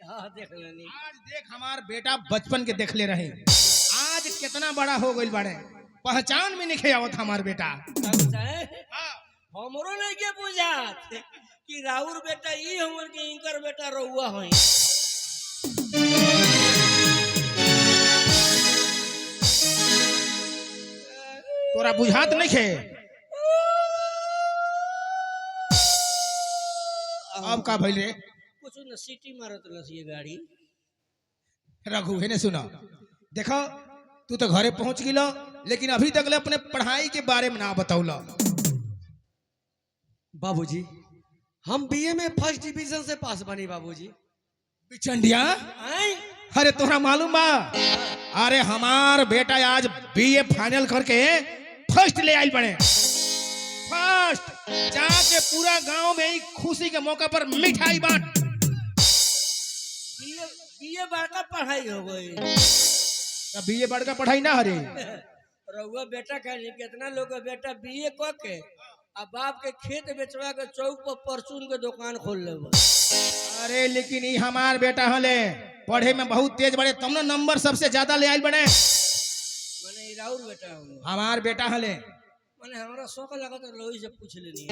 हाँ देख लेनी। आज देख हमार बेटा बचपन के देख ले रहे, आज कितना बड़ा हो गई बड़े, पहचान में नहीं आवत हमार बेटा। हाँ। हमरो नहीं के बुझात कि राउर बेटा ई हमर के इनकर बेटा रहुआ होई। तोरा बुझात नहीं खे? अब का भइल रे? कुछ न सीटी मारत रही ये गाड़ी। रघु है सुना, देखो तू तो घरे पहुंच गिलो, लेकिन अभी तक ले अपने पढ़ाई के बारे में ना बतौला। बाबूजी हम बीए में फर्स्ट डिवीजन से पास बनी बाबूजी। बिचंडिया, अरे तोरा मालूम बा? अरे हमार बेटा आज बीए फाइनल करके फर्स्ट ले आई बने, फर्स्ट जाके पूरा गांव में ही खुशी के मौका पर मिठाई बांट। बीए बड़का पढ़ाई हो गई। बीए बड़का पढ़ाई ना हरे रहुआ बेटा कहे कितना लोग बेटा बीए क के अब बाप के खेत बेचवा के चौक पर परचून के दुकान खोल ले। अरे लेकिन ये हमार बेटा हले पढ़े में बहुत तेज बड़े, तब ना नंबर सबसे ज्यादा ले आई बने। मैंने राउर बेटा हूँ, हमार बेटा हले। मैंने हमारा शौक लगा तो लोही से पूछ लेनी।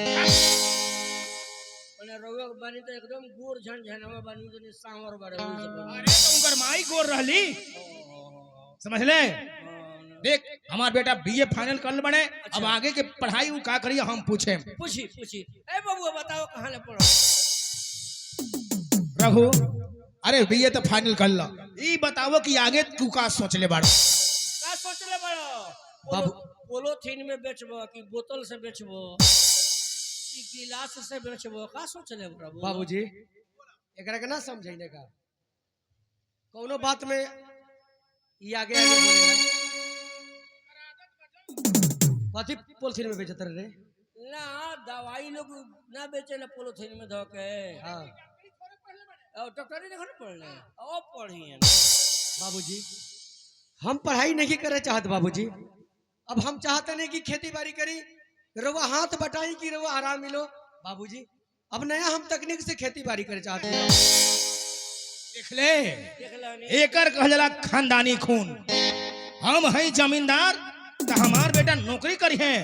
मैंने रहुआ बानी तो एकदम गोर झनझनवा बानी तो सांवर बड़े। अरे तो उनकर माई गोर रहली, समझ ले। देख हमार बेटा बीए फाइनल कर बने। अच्छा। अब आगे के पढ़ाई वो का करिए हम पूछे। पूछी ए बाबू बताओ कहाँ ले पढ़ो? रघु अरे बीए तो फाइनल कर लो, ये बताओ कि आगे तू का सोच ले बाड़ो? का सोच ले बाड़ो? पोलोथीन में बेचबो कि बोतल से बेचबो कि गिलास से बेचबो? का सोच ले बाड़ो बाबूजी? एकरा के ना समझाइने का कोनो बात में ये आगे आगे बोलेला। कथी पोलिथीन में बेचत रे? ना दवाई लोग ना बेचेला पोलोथीन में धो के। हाँ डॉक्टरी नहीं पढ़ले और पढ़िए। बाबूजी हम पढ़ाई नहीं करे चाहत बाबूजी। अब हम चाहते नहीं कि खेती बाड़ी करी, रवा हाथ बटाई कि रवा आराम मिलो बाबूजी। अब नया हम तकनीक से खेती बाड़ी करे चाहते हैं। देख ले एकर कहला खानदानी खून। हम है जमींदार तो हमार बेटा नौकरी करी है,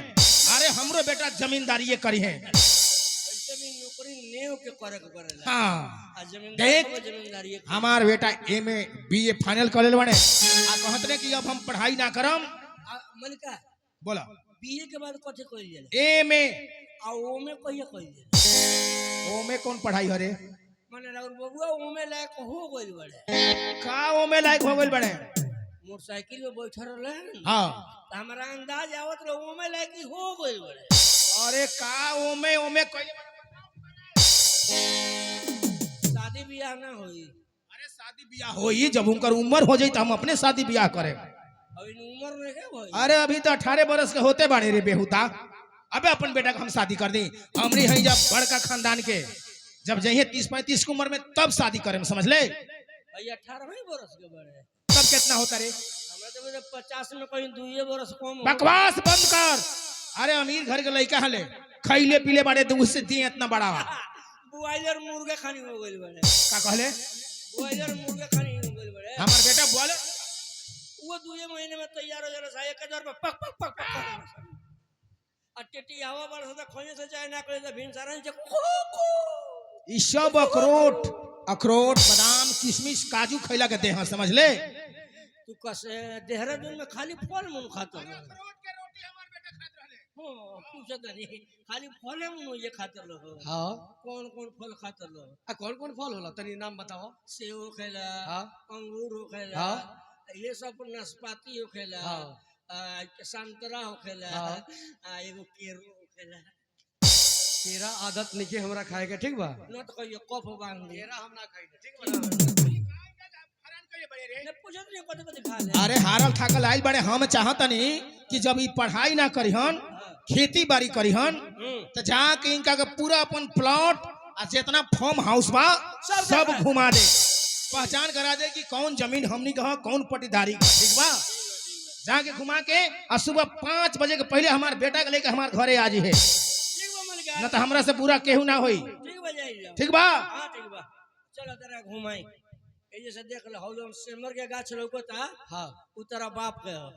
अरे हमरो बेटा जमींदारी ये करी है। ऐसे भी नौकरी नेव के करे के पड़ेला। हाँ देख जमींदारी हमार बेटा एमए बीए फाइनल कर ले बने। आ कहत रे कि अब हम पढ़ाई ना करम। मन का बोला बीए के बाद कथि कइल जाला? एमए आ ओमे कहिए कइल जाला? ओमे कौन पढ़ाई हरे? माने राउर बबुआ ओमे लायक हो गइल बड़े। का ओमे लायक हो गइल बड़े? मोटरसाइकिल में बैठल रहले। हाँ तो हमारा अंदाज आवत रहे ओमे लायक हो गइल बड़े। अरे का ओमे ओमे कइले शादी ब्याह ना होई? अरे शादी ब्याह होई जब उनकर उम्र हो जाई तो हम अपने शादी ब्याह करे। अभी उम्र नहीं है भाई। अरे अभी तो 18 बरस के होते बाड़े रे बेहुता। अबे अपन बेटा का हम शादी कर दी। हमरी है जब बड़का खानदान के, जब जइए 30-35 की उम्र में तब शादी करें, समझ ले। भाई 18 बरस के बड़े तब कितना होता रे? हमरा तो 50 में कहीं 2 बरस कम। बकवास बंद कर। अरे अमीर घर के लड़का हले खैले पीले बड़े दूध से दी इतना बड़ा बॉयलर मुर्गा खानी हो गइल बड़े। का कहले? बॉयलर मुर्गा खानी हो गइल बड़े। हमार बेटा बोले वो 2 महीने में तैयार हो जाला। 1000 पे पक पक पक पक अटेटी हवा बरस तो खोने से चाहे ना करे तो भिनसारा से ई सब अखरोट बादाम किशमिश काजू खैला के देह, समझ ले। तू कसे देहरादून में खाली फल मूल खाता है? अखरोट के रोटी हमार बेटा खात रहले। हां पूछत नहीं खाली फल मूल ये खातर लो। हाँ कौन कौन फल खातर लो? कौन कौन फल होला तनी नाम बताओ। सेब खेला, हाँ अंगूर हो खेला, हाँ ये सब नाशपाती हो खेला, हाँ संतरा हो खेला, हाँ एगो केरो हो खेला। तेरा आदत नहीं हमरा खाए के, ठीक बा? न तो कहियो कफ बांध दे। तेरा हम ना खाई, ठीक बा? ने पूछत नहीं कथि कथि खा ले। अरे हारल थाकल आइल बड़े, हम चाहतनी कि जब ई पढ़ाई ना करिहन खेती बाड़ी करिहन तो जाके इनका के पूरा अपन प्लॉट आ जितना फार्म हाउस बा सब घुमा दे, पहचान करा दे कि कौन जमीन हमनी का कौन पट्टीदारी का, ठीक बा? जाके घुमा के और सुबह 5 बजे के पहले हमारे बेटा के लेके हमारे घरे आ जी है, न तो हमरा से पूरा केहू ना होई। ठीक बा जाई। ठीक बा? हां ठीक बा, चलो तेरा घुमाई। ये जैसे देख लो हौ जौन सेमर के गाछ लौकता हाँ उ तेरा बाप के ह।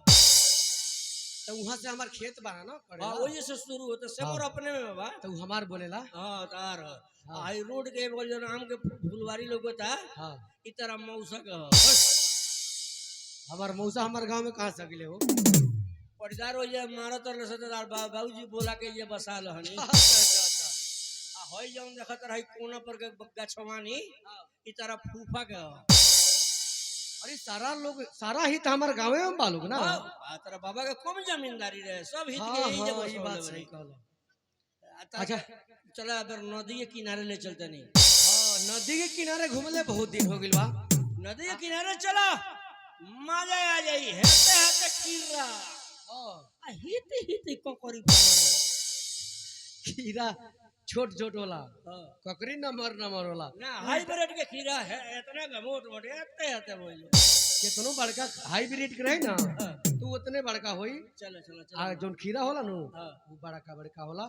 तो वहाँ से हमार खेत बना ना पड़ेला। हाँ वही से शुरू होता सेमर हाँ। अपने में बा। तो हमार बोलेला। हाँ तार हाँ। हाई रोड के बगल जौन आम के फुलवारी लौकता हाँ इ तेरा मौसा के ह। हमार मौसा हमार गांव में कहाँ से अगले हो। पटदार हो जाए मारो तो रसदार बाबूजी बोला के ये बसा लहनी अच्छा। आ होई जौन देखत रही कोना पर के गछवानी इ तेरा फूफा के ह। अरे सारा हित हमार गाँव में बालूक ना। आ तेरा बाबा के कम जमींदारी रहे सब हित हाँ के यही जब हाँ ये बात बसौले सही बनी। कहला। अच्छा अच्छा। चला अगर नदी के किनारे ले चलते नहीं हाँ नदी के किनारे घूमले बहुत दिन हो गइल बा। नदी के किनारे चला मजा आ जाई हेते हेते खीरा हाँ आ हित हित कोकरी पर खीरा छोट छोट होला हां ककरी नंबर होला। ना हाइब्रिड के खीरा है इतना का मोट मोट हेते हेते बोलो कितनो बड़का हाइब्रिड के रही ना तू उतने बड़का होई। चलो चलो आ चलो जोन खीरा होला नु हाँ। वो बड़का होला।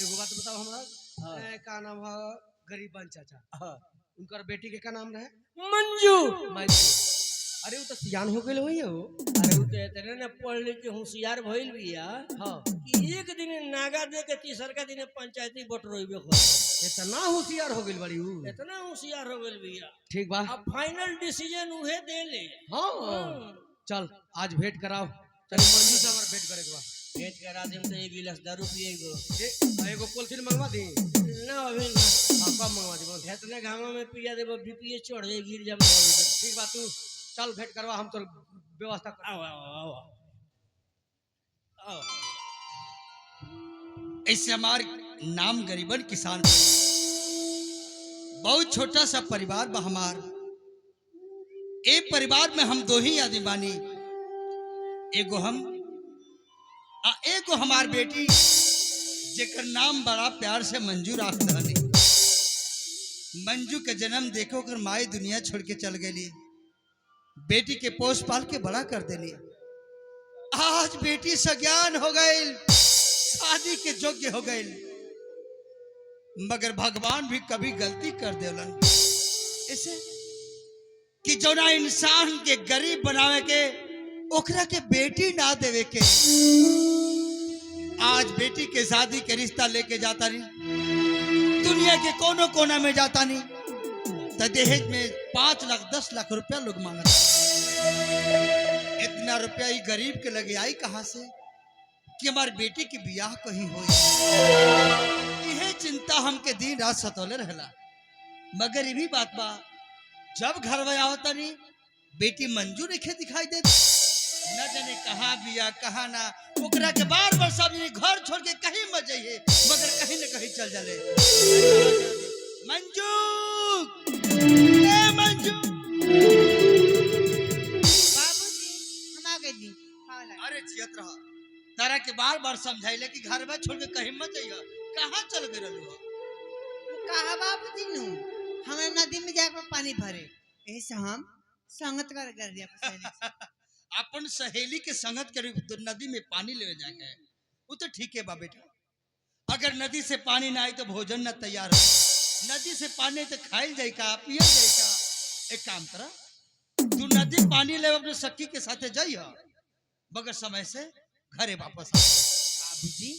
एगो बात बताओ हमरा हाँ। का नाम है गरीबन चाचा हां उनकर बेटी के का नाम रहे। मंजू मंजू। अरे वो तो सियान हो गइल होई हो। अरे उ तो इतने ने पढ़ लिख के होशियार भइल बिया हाँ कि एक दिन नागा दे के तीसरका दिन पंचायती वोट रोइबे कर इतना होशियार हो गइल बड़ी ऊ। इतना होशियार हो गइल बिया ठीक बा। अब फाइनल डिसीजन उहे दे ले हाँ चल आज भेंट कराओ। चल मंजू से हमार भेंट करे के बा। भेंट करा देम तो एक गिलास दारू पिएगो एगो पोलिथीन मंगवा दी। ना अभी ना हाँ कब मंगवा दी बोल। इतने घामा में पिया देबो बीपीए चढ़ जाए गिर जाम ठीक बा तू चल भेंट करवा हम तो व्यवस्था कर। आओ आओ आओ आओ ऐसे हमार नाम गरीबन किसान बहुत छोटा सा परिवार बा हमार। एक परिवार में हम दो ही आदमी बानी एगो हम आ एगो हमार बेटी जेकर नाम बड़ा प्यार से मंजू राख दहनी। मंजू के जन्म देखो कर माई दुनिया छोड़ के चल गई। बेटी के पोस पाल के बड़ा कर देली। आज बेटी सज्ञान हो गई शादी के योग्य हो गई मगर भगवान भी कभी गलती कर देलन ऐसे कि जौना इंसान के गरीब बनावे के ओकरा के बेटी ना देवे के। आज बेटी के शादी के रिश्ता लेके जाता नहीं दुनिया के कोनो कोना में जाता नहीं तो दहेज में 5 लाख 10 लाख रुपया लोग मांगता। इतना रुपया ही गरीब के लगे आई कहां से कि हमारी बेटी की ब्याह कहीं हो। यह चिंता हमके दिन रात सतोले रहला मगर ये भी बात बा जब घर में आवता नहीं बेटी मंजू नहीं दिखाई दे न जाने कहाँ बिया कहाँ ना ओकरा के बार सब घर छोड़ के कहीं मत जाइए मगर कहीं न कहीं चल जाले। मंजू ए मंजू बाबूजी हम आ गए जी खावला। अरे जियत रहा तारा के बार बार समझाइले कि घर में छोड़ के कहीं मत जाइए कहाँ चल गए रहलू। कहा बाबूजी नु हमें नदी में जाकर पानी भरे यही से हम संगत कर दिया अपने सहेली से। अपन सहेली के संगत कर तो नदी में पानी ले जाके वो तो ठीक है बा बेटा। अगर नदी से पानी ना आई तो भोजन ना तैयार हो। नदी से पानी तो खाइल जाए का पियल जाए का। एक काम करा तू नदी पानी ले अपने सखी के साथे जाइए मगर समय से घरे वापस आ। बाबूजी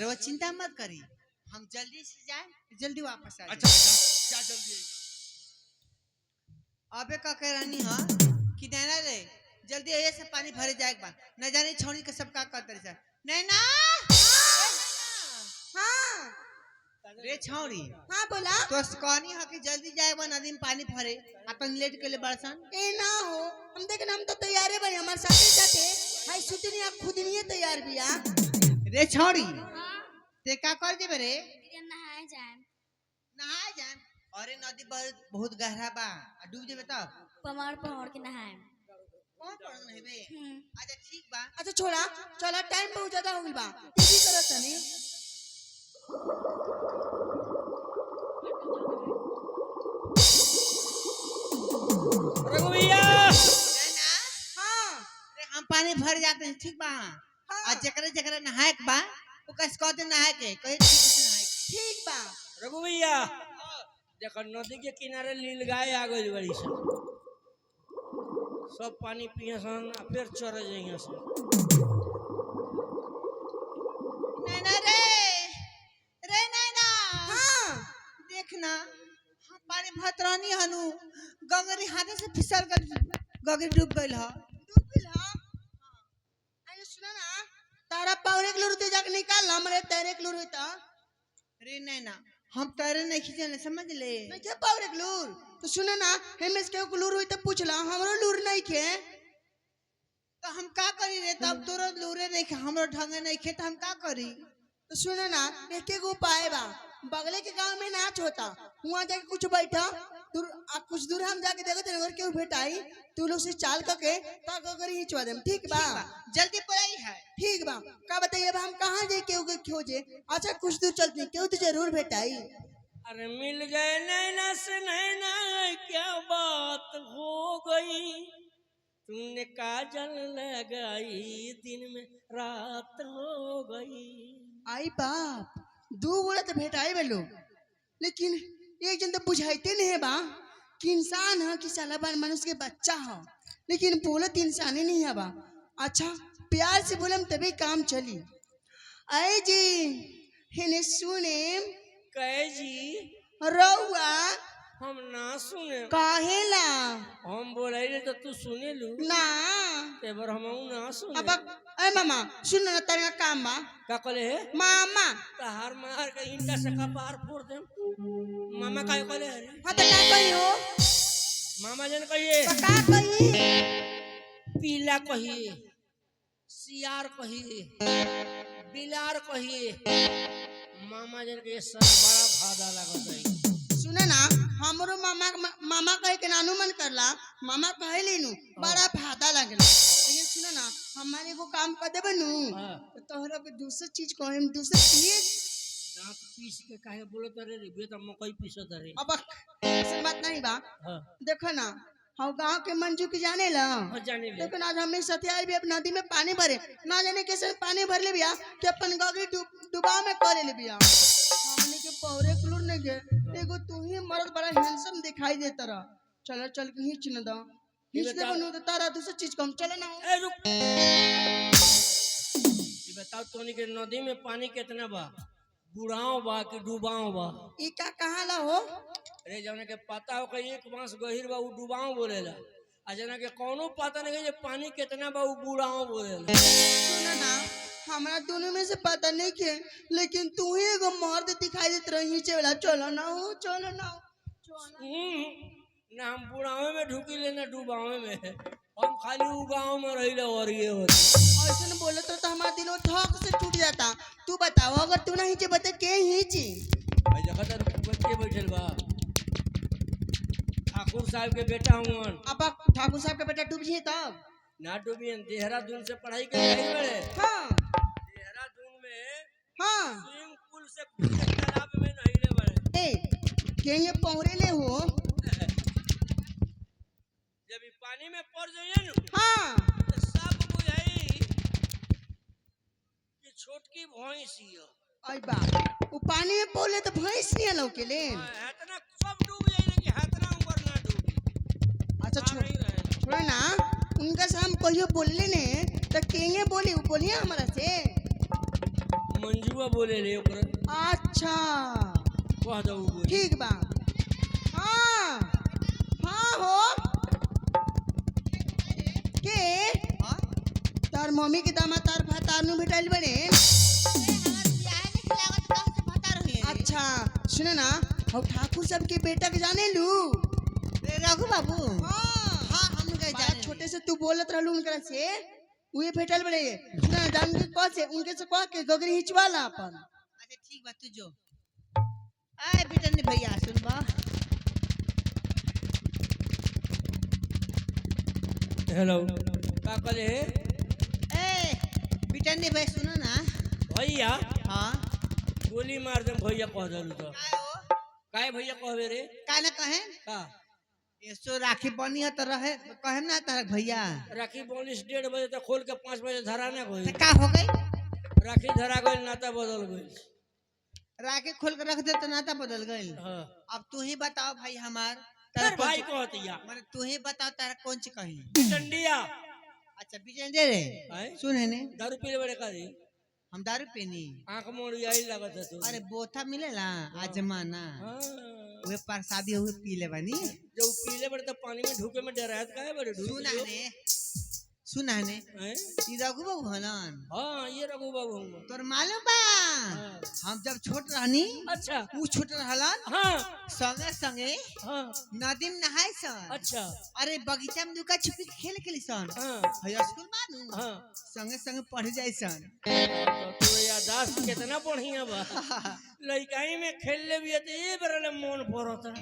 रवा चिंता मत करी हम जल्दी से जाए जल्दी वापस आ अच्छा जाए। बेटा जा जल्दी। अबे का कह रहनी हां कि नैना रे जल्दी ये से पानी भरे जाए एक बार न जाने छोड़ी के सब का करते रे नैना। हां रे छौरी हाँ बोला तो कहनी है कि जल्दी जाए बा नदी में पानी भरे अपन लेट के ले बरसन। ए ना हो हम देखे हम तो तैयार है भाई हमारे साथे साथे हाय सुतनी आप खुद नहीं तैयार बिया। रे छौरी ते का कर देबे रे नहाए जाए नहाए जाए। अरे नदी बहुत गहरा बा डूब जेबे तब पहाड़ के नहाए। कौन पड़न नहबे। अच्छा ठीक बा। अच्छा छोड़ा चला टाइम बहुत ज्यादा हो गइल बा टीवी करत तनी। रघुविया नैना हाँ रे हम पानी भर जाते हैं ठीक बा। आज जकरे जकरे नहाए के बा वो कस कहते नहाए के कहे ठीक से नहाए के। ठीक बा रघुविया देखो नदी के किनारे लील गाय आ गई बड़ी सा सब पानी पिए सन आ फिर चढ़ जाइए सन। नैना रे नैना। हाँ देखना हम पानी भतरानी हनु गगरी हाथे से फिसल कर गगरी डूब गइल ह। अरे सुना ना तारा पावरे के लुरते जाके निकाल हमरे तेरे के लुर होता रे नैना हम तैरे नहीं खींचने समझ ले। मैं क्या पावरे के लुर तो सुना ना हेमेस के लुर होई त पूछला हमरो लुर नहीं खे तो हम का करी रे तब तोरो लूरे नहीं खे हमरो ढंगे नहीं खे तो हम का करी। तो सुना ना एक एक उपाय बा बगले के गांव में नाच होता वहाँ जाके कुछ बैठा दूर कुछ दूर हम जाके देखो तेरे घर क्यों भेटाई तू लोग से चाल करके ताक अगर ही चुआ देम ठीक बा जल्दी पड़ाई है। ठीक बा का बताइए अब हम कहाँ जाए क्यों खोजे अच्छा कुछ दूर चलते क्यों तो जरूर भेटाई। अरे मिल गए नैना से नैना क्या बात हो गई, तुमने काजल लगाई दिन में रात हो गई। आई बाप दो गोला तो भेटाई बे लोग लेकिन एक जन तो बुझाइते नहीं है बा कि इंसान है कि साला बार मनुष्य के बच्चा है लेकिन बोलत इंसान ही नहीं है बा। अच्छा प्यार से बोलम तभी काम चली। आए जी हिने सुने कहे जी रउआ हम ना सुने काहेला हम बोले तो तू सुने लू ना तेबर हम ना सुने। अब ए मामा सुन ना तेरा काम बा का कहले है मामा तहार मार के इंटा से कपार फोड़ दे। मामा का कहले है रे? हाँ तो क्या कही हो मामा जन कहिए तो का कही पीला कहिए सियार कहिए बिलार कहिए मामा जन के सर बड़ा भादा लगत है। सुने ना हमरो मामा कहे के नानू मन करला मामा कहे लेनु बड़ा फायदा लगला लेकिन सुने ना हमारे को काम कर देबे नु हाँ। तो तोहरा के दूसरी चीज कहे दूसरी चीज दांत पीस के काहे बोलत रे रे त मकई पीसत रे। अब ऐसे बात नहीं बा हां देखो ना हम गांव के मंजू के जाने ला जाने ले लेकिन आज हमें सत्याई भी अपनी नदी में पानी भरे ना जाने कैसे पानी भर ले बिया कि अपन गगरी डुबा में करे ले बिया हमने के पौरे कुलर ने के एगो तू ही मर्द बड़ा हैंडसम दिखाई देता रहा चलो चल के हिच न दा हिच ने बनो तो तारा दूसरी चीज कम चले ना ए रुक ये बताओ तोनी के नदी में पानी कितना बा बुढ़ाओ बा कि डुबाओ बा? ई का कहाँ ला हो अरे जौन के पता हो कि एक बांस गहिर बा उ डुबाओ बोलेला आ जना के कोनो पता नहीं कि पानी कितना बा उ बुढ़ाओ बोलेला। सुनो ना हमारा दोनों में से पता नहीं के लेकिन तू ही एगो मर्द दिखाई देत रही चला चलो ना हो चलो ना ना हम बुढ़ावे में ढुकी ले ना डुबावे में हम खाली उ गाँव में रही और ये होता ऐसे बोले तो हमारा दिल धक से टूट जाता। तू बताओ अगर तू नहीं बता के हिची भाई जगह बच्चे बैठल बा ठाकुर साहब के बेटा हुआ अब ठाकुर साहब के बेटा डूब जी तब ना डूबियन देहरादून से पढ़ाई कर रही बड़े हाँ देहरादून में हाँ स्विमिंग पूल से तालाब में नहिले बड़े ए के ये पौरे ले हो जब ई पानी में पड़ जाइए न हाँ तो सब बुझाई कि छोटकी भैंस हियो। आई बाप वो पानी में पौले तो भैंस नहीं लो के ले इतना सब डूब जाइए कि हाथना ऊपर ना डूबी। अच्छा वहाँ नहीं रहे। छोड़े ना उनका से हम कहियो बोलले ने तो केंगे बोली वो बोलिए हमारा से मंजुआ बोले ले ओकरा अच्छा कह दो बोले ठीक बा हाँ हाँ हो के तार मम्मी के दामाद तार भातार नु भेटाइल बने अच्छा सुने ना हम ठाकुर साहब के बेटा के जाने लू रघु बाबू हाँ हम गए बड़ा जाने छोटे से तू बोलत रहलू उनकरा से उहे भेटल बड़े सुना जान के कह से उनके से कह के गगरी हिचवाला अपन अच्छा ठीक बा तू जो आए बेटा ने भैया सुन बा हेलो का कहले ए बेटा ने भाई सुनो ना भैया हाँ गोली मार दे भैया कह दलू तो काय हो काय भैया कहबे रे का ना कहे का ये सो राखी बनी है तो रहे कहे ना तार भैया राखी बोलिस 1:30 बजे तक खोल के 5 बजे धरा ना तो गई का हो गई राखी धरा गई नाता बदल गई राखी खोल के रख दे तो नाता बदल गई। हाँ अब तू ही बताओ भाई हमार तेरे भाई को हतिया मैंने तू ही बताओ तारा कौन सी कही डंडिया अच्छा बिजेंद्र रे हैं? सुन है ने दारू पीले बड़े का दी हम दारू पीनी आंख मोड़ यही लगत है तू अरे बोथा मिलेला आजमाना हाँ। वे प्रसादी हुए पी ले बनी जब पीले बड़े तो पानी में ढूके में डरात का है बड़े सुना ने हैं? ई रघु बाबू हलन हाँ ये रघु बाबू होंगे तोर मालूम बा हाँ। हम जब छोट रहनी अच्छा ऊ छोट रहलन हाँ संगे संगे हाँ नदी में नहाय सन अच्छा अरे बगीचा में दुका छुपी के खेल खेली सन हाँ है स्कूल मानू हाँ संगे संगे पढ़ जाई सन तो यादाश्त कितना बढ़िया बा लइकाई में खेल ले भी तो ये बरले मन भरता